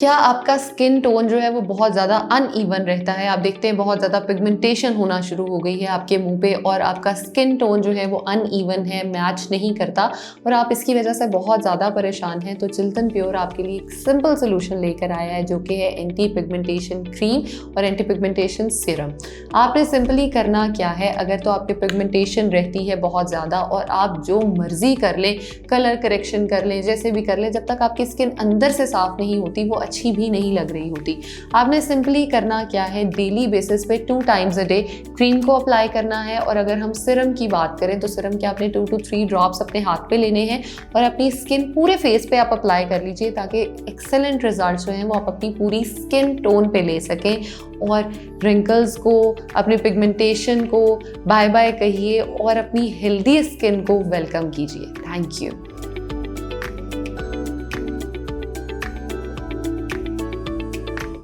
क्या आपका skin tone जो है वो बहुत ज़्यादा अनइवन रहता है? आप देखते हैं बहुत ज़्यादा पिगमेंटेशन होना शुरू हो गई है आपके मुँह पे और आपका स्किन टोन जो है वो अनइवन है, मैच नहीं करता और आप इसकी वजह से बहुत ज़्यादा परेशान हैं। तो चिल्तन प्योर आपके लिए एक सिंपल सॉल्यूशन लेकर आया है जो कि है एंटी पिगमेंटेशन क्रीम और एंटी पिगमेंटेशन सीरम। आपने सिंपली करना क्या है, अगर तो आपके पिगमेंटेशन रहती है बहुत ज़्यादा और आप जो मर्ज़ी कर लें, कलर करेक्शन कर लें, जैसे भी कर लें, जब तक आपकी स्किन अंदर से साफ़ नहीं होती वो अच्छी भी नहीं लग रही होती। आपने सिंपली करना क्या है, डेली बेसिस पे 2 टाइम्स अ डे क्रीम को अप्लाई करना है और अगर हम सिरम की बात करें तो सिरम के आपने 2 to 3 ड्रॉप्स अपने हाथ पे लेने हैं और अपनी स्किन पूरे फेस पे आप अप्लाई कर लीजिए ताकि एक्सेलेंट रिजल्ट जो हैं वो आप अपनी पूरी स्किन टोन पे ले सकें और रिंकल्स को, अपने पिगमेंटेशन को बाय बाय कहिए और अपनी हेल्दी स्किन को वेलकम कीजिए। Thank you.